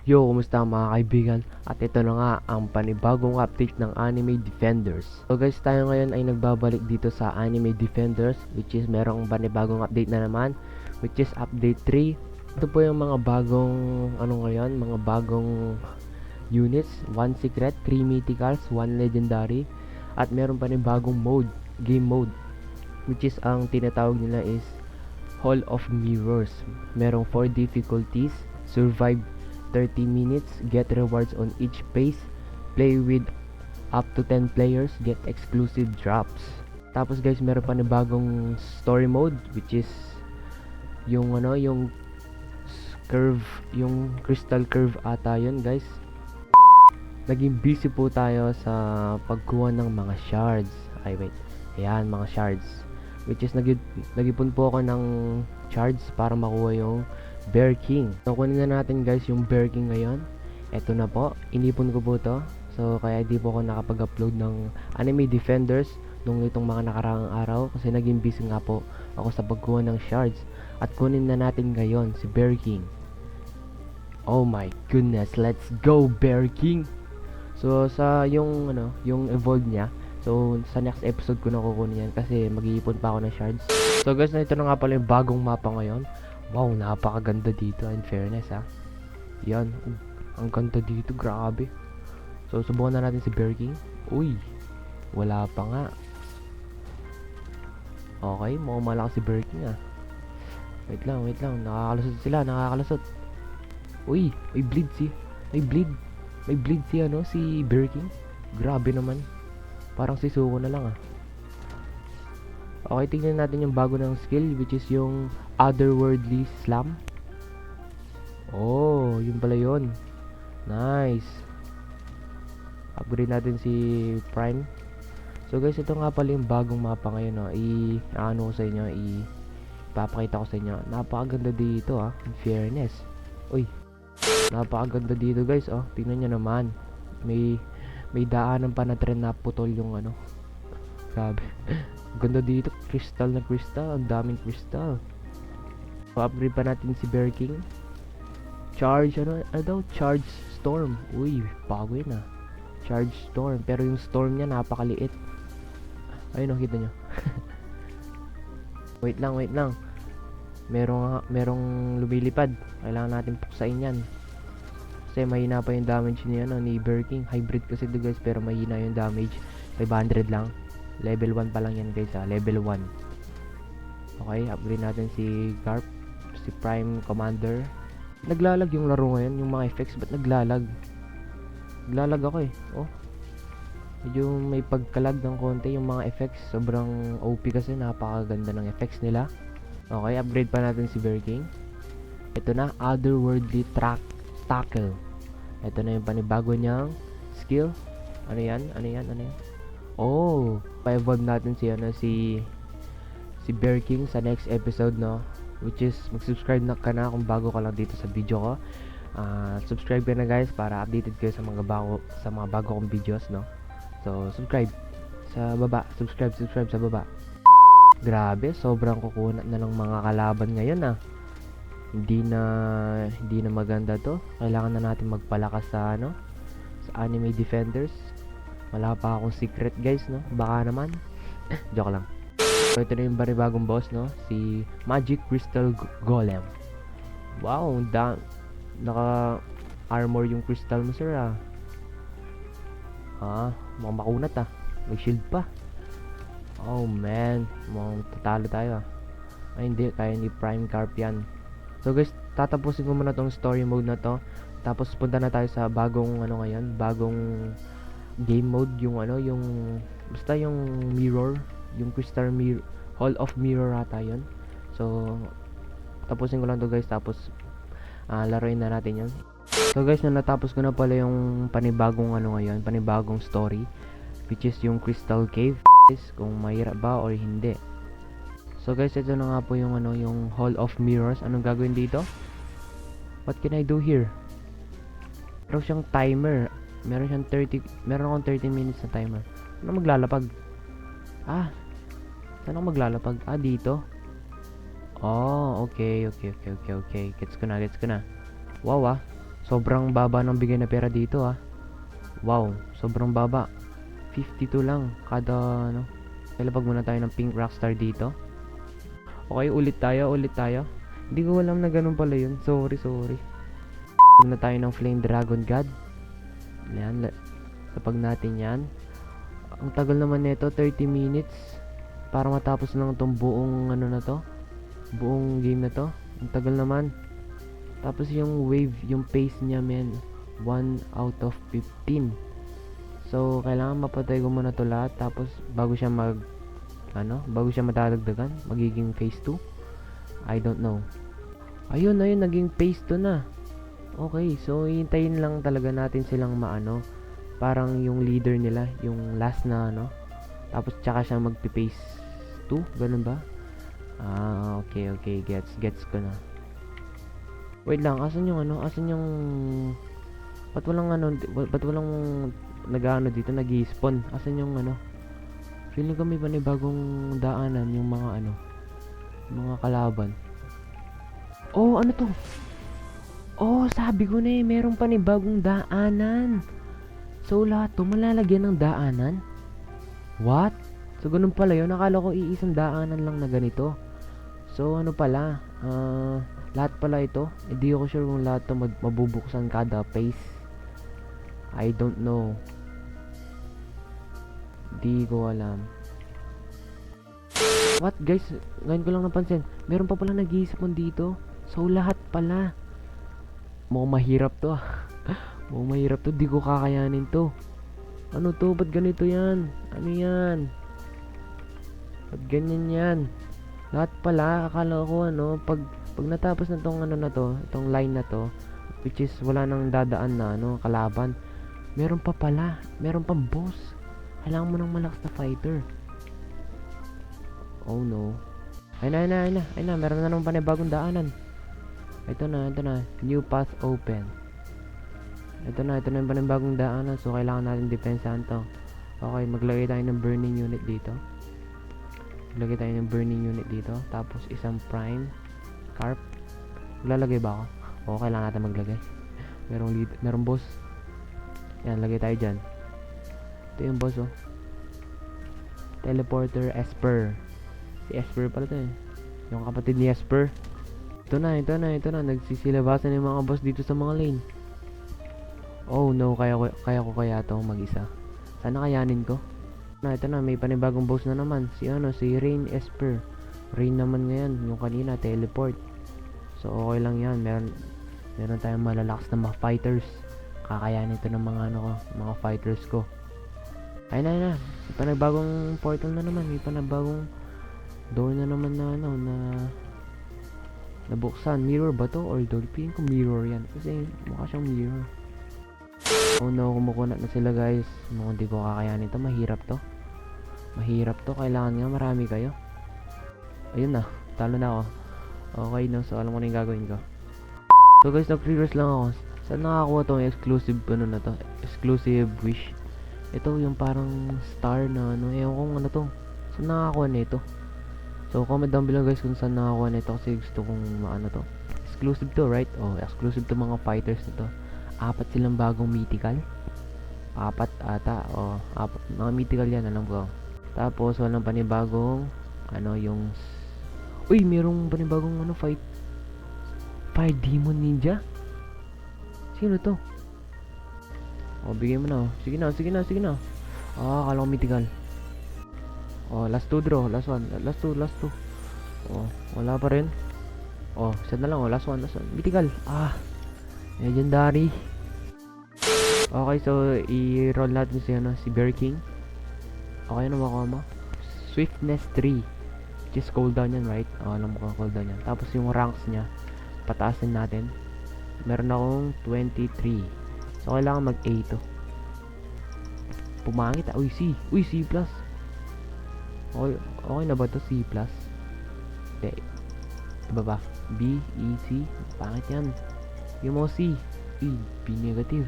Yo, kumusta mga kaibigan? At ito na nga ang panibagong update ng Anime Defenders. So guys, tayo ngayon ay nagbabalik dito sa Anime Defenders, which is merong panibagong update na naman, which is update 3. Ito po yung mga bagong ngayon, mga bagong units, 1 secret, 3 mythicals, 1 legendary, at meron panibagong mode, game mode, which is ang tinatawag nila is Hall of Mirrors. Merong 4 difficulties: survive 30 minutes, get rewards on each phase, play with up to 10 players, get exclusive drops. Tapos guys, meron pa na bagong story mode, which is yung yung curve, yung crystal curve ata yun guys. Naging busy po tayo sa pagkuha ng mga shards. Ay wait, ayan mga shards, which is nagipon po ako ng shards para makuha yung Bear King. So kunin na natin guys yung Bear King ngayon. Eto na po, inipon ko po to. So kaya di po ako nakapag-upload ng Anime Defenders nung itong mga nakaraang araw kasi naging busy nga po ako sa pagkuha ng shards. At kunin na natin ngayon si Bear King. Oh my goodness, let's go Bear King. So sa yung yung evolve niya, so sa next episode ko na kukunin yan kasi mag-iipon pa ako ng shards. So guys, ito na nga pala yung bagong mapa ngayon. Wow, napakaganda dito, in fairness ha. Yan, ang ganda dito, grabe. So subukan na natin si Bear King. Uy, wala pa nga. Okay, mukhang malakas si Bear King ah. Wait lang, nakakalusot sila, nakakalusot. Uy, may bleed si si Bear King. Grabe naman. Parang si Suko na lang ah. Okay, tingnan natin yung bago ng skill, which is yung Otherworldly Slam. Oh, yun pala yun. Nice. Upgrade natin si Prime. So guys, ito nga pala yung bagong mapa ngayon, no. Ano ko sa inyo, ipapakita ko sa inyo. Napakaganda dito ah, in fairness. Uy, napakaganda dito guys, oh. Tingnan nyo naman. May daanan pa na tren na putol yung Grabe. Ganda dito, crystal na crystal, ang daming crystal. So, upgrade pa natin si Bear King. Charge, Charge Storm. Uy, bago yun ah. Charge Storm, pero yung storm niya napakaliit. Ayun, nakita nyo. Wait lang. Merong lumilipad. Kailangan natin puksain yan. Kasi mahina pa yung damage niya ni Bear King. Hybrid kasi ito guys, pero mahina yung damage. 500 lang. Level 1 pa lang yan guys ha. Level 1. Okay, upgrade natin si Garp, si Prime Commander. Naglalag yung laro ngayon, yung mga effects. Ba't naglalag? Naglalag ako eh. Oh, medyo may pagkalag ng konti yung mga effects. Sobrang OP kasi, napakaganda ng effects nila. Okay, upgrade pa natin si Bear King. Ito na, Otherworldly Tackle. Ito na yung panibago niyang skill. Ano yan? Oh, pa-evolve natin si Bear King sa next episode, no? Which is, mag-subscribe na ka na kung bago ka lang dito sa video ko. Subscribe ka na guys para updated kayo sa mga bago kong videos, no? So, subscribe sa baba. Subscribe sa baba. Grabe, sobrang kukunat na ng mga kalaban ngayon, ah. Hindi na maganda to. Kailangan na natin magpalakas sa sa Anime Defenders. Wala pa akong secret guys, no? Baka naman. Joke lang. So ito na yung bagong boss, no? Si Magic Crystal Golem. Wow, naka armor yung crystal mo sir ah. Mukhang makunat ah. May shield pa. Oh man, mukhang tatalo tayo ah. Ay hindi, kaya ni Prime Carp yan. So guys, tatapusin ko muna tong story mode na to. Tapos punta na tayo sa bagong ngayon, bagong game mode, yung basta yung mirror, yung crystal mirror, Hall of Mirror ata yun. So tapusin ko lang to guys, tapos laruin na natin yun. So guys, natapos ko na pala yung panibagong ngayon, panibagong story, which is yung Crystal Cave. Guys, kung mahirap ba or hindi. So guys, ito na nga po yung yung Hall of Mirrors. Anong gagawin dito? What can I do here? Meron siyang timer. Meron akong 30 minutes na timer. Ano maglalapag? Saan ako maglalapag? Dito. Oh, okay. Gets ko na. Wow Sobrang baba ng bigay na pera dito ah. Wow, sobrang baba. 52 lang kada ano. Lalapag muna tayo ng pink rockstar dito. Okay, ulit tayo. Hindi ko alam na ganun pala yun. Sorry. Huwag na tayo ng flame dragon god. Yan, sapag natin yan. Ang tagal naman nito, 30 minutes. Para matapos lang itong buong ano na to. Buong game na to. Ang tagal naman. Tapos yung wave, yung pace niya men, 1 out of 15. So, kailangan mapatay ko muna to lahat. Tapos, bago siya madadagdagan, magiging phase 2. I don't know. Ayun, naging phase 2 na. Okay, so, hintayin lang talaga natin silang maano. Parang yung leader nila, yung last na ano. Tapos, tsaka siya magpi-phase 2, ganun ba? Okay, gets ko na. Wait lang, asan yung ba't walang nag-ano dito, nag-i-spawn? Asan yung ano? Feeling ko may panibagong daanan yung mga kalaban. Oh, ano to? Oh, sabi ko na merong panibagong daanan. So, lahat to malalagyan ng daanan? What? So, ganun pala yun. Nakala ko iisang daanan lang na ganito. So, ano pala? Lahat pala ito. Hindi ako sure kung lahat to mabubuksan kada phase. I don't know. Di ko alam. What guys? Ngayon ko lang napansin. Meron pa pala nag-i-spawn dito. So lahat pala. Mukhang mahirap to ah. Mukhang mahirap to. Di ko kakayanin to. Ano to? Ba't ganito yan? Ano yan? Ba't ganyan yan? Lahat pala. Akala ko pag natapos na tong itong line na to, which is wala nang dadaan na kalaban, meron pa pala, meron pang boss. Kailangan mo ng malakas na fighter. Oh no. Ay na, meron na naman panibagong daanan. Ito na, new path open. Ito na yung panibagong daanan, so kailangan natin depensahan to. Okay, maglagay tayo ng burning unit dito. Tapos isang prime carp. Lalagay ba ako? Oo, kailangan natin maglagay. Merong boss. Yan, lagay tayo dyan. Ito yung boss, oh. Teleporter Esper. Si Esper pala to eh. Yung kapatid ni Esper. Ito na. Nagsisilabasan yung mga boss dito sa mga lane. Oh no, kaya ko to mag-isa. Sana kayanin ko. Ito na, may panibagong boss na naman. Si Rain Esper. Rain naman ngayon. Yung kanina, teleport. So, okay lang yan. Meron tayong malalakas na mga fighters. Kakayanin ito ng mga fighters ko. Ay na. May panibagong portal na naman. May panibagong door na naman na nabuksan. Mirror ba to? Or door? Piling ko mirror yan. Kasi mukha siyang mirror. Oh no, kumukunat na sila guys. Mukhang di ko kakayanin ito. Mahirap to. Kailangan nga marami kayo. Ayun na. Talo na ako. Okay no, so alam ko na yung gagawin ko. So guys, nag-clears lang ako. Saan nakakuha tong exclusive exclusive wish? Ito yung parang star na ewan kong to. Saan nakakuha nito? So comment down below guys kung saan nakakuha nito, kasi gusto kong to. Exclusive to, right? Oh, exclusive to mga fighters nito. 4 silang bagong mythical. 4 ata. Oh, 4. Mga mythical yan, alam ko. Tapos walang panibagong yung uy, merong panibagong fight. Fire Demon Ninja? Sino to? Oh, bigay mo na. Sige na. Kala ko mythical. Oh, last 2 draw. Last 1. Last 2. Oh, wala pa rin. Oh, set na lang. Oh, last 1. Mythical. Legendary. Okay, so i-roll natin si Bear King. Okay na makuha mo. Swiftness 3. Which is cooldown yan, right? Alam mo kung cooldown yan. Tapos yung ranks niya, pataasin natin. Meron akong 23. So, kailangan mag-A to. Pumangit ah. Uy, C. Plus. Okay na ba to? C plus? Hindi. Diba ba? B, E, C. Pangit yan. Yung mo C. E, B negative.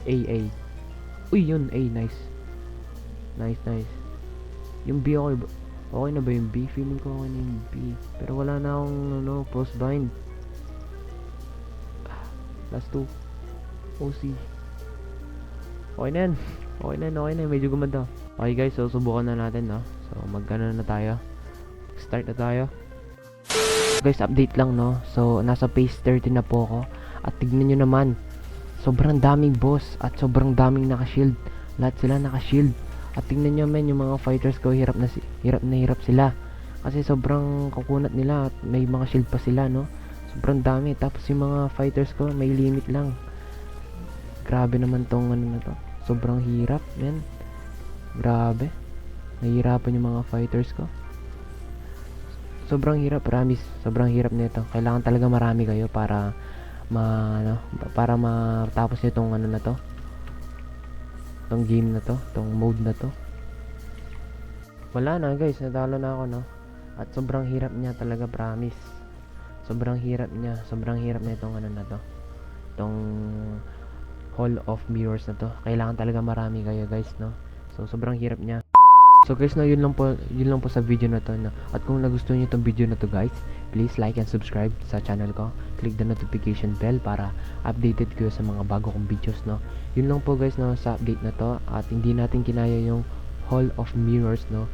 A. Uy, yun. A, nice. Yung B okay na ba yung B? Feeling ko okay na yung B. Pero wala na akong frostbind. Last 2. OC. Okay na yan. Okay na yan. Medyo gumanda. Okay guys, so subukan na natin, no? So magkano na tayo. Start na tayo. Guys, update lang, no? So nasa phase 30 na po ako. At tignan nyo naman, sobrang daming boss at sobrang daming naka-shield. Lahat sila naka-shield. At tignan nyo men, yung mga fighters ko, hirap na hirap sila. Kasi sobrang kukunat nila at may mga shield pa sila, no? Sobrang dami. Tapos yung mga fighters ko, may limit lang. Grabe naman tong ano na to. Sobrang hirap, men. Grabe. Nahihirapan yung mga fighters ko. Sobrang hirap, promise. Sobrang hirap nito. Kailangan talaga marami kayo para para matapos nyo tong ano na to. Tong game na to, tong mode na to. Wala na guys, natalo na ako, no. At sobrang hirap niya talaga, promise. Sobrang hirap niya na itong ano na to. Tong Hall of Mirrors na to. Kailangan talaga marami kayo guys, no. So sobrang hirap niya. So guys, no, yun lang po sa video na to, no? At kung nagustuhan niyo tong video na to guys, please like and subscribe sa channel ko. Click the notification bell para updated kayo sa mga bago kong videos, no. Yun lang po guys, no, sa update na to. At hindi natin kinaya yung Hall of Mirrors, no.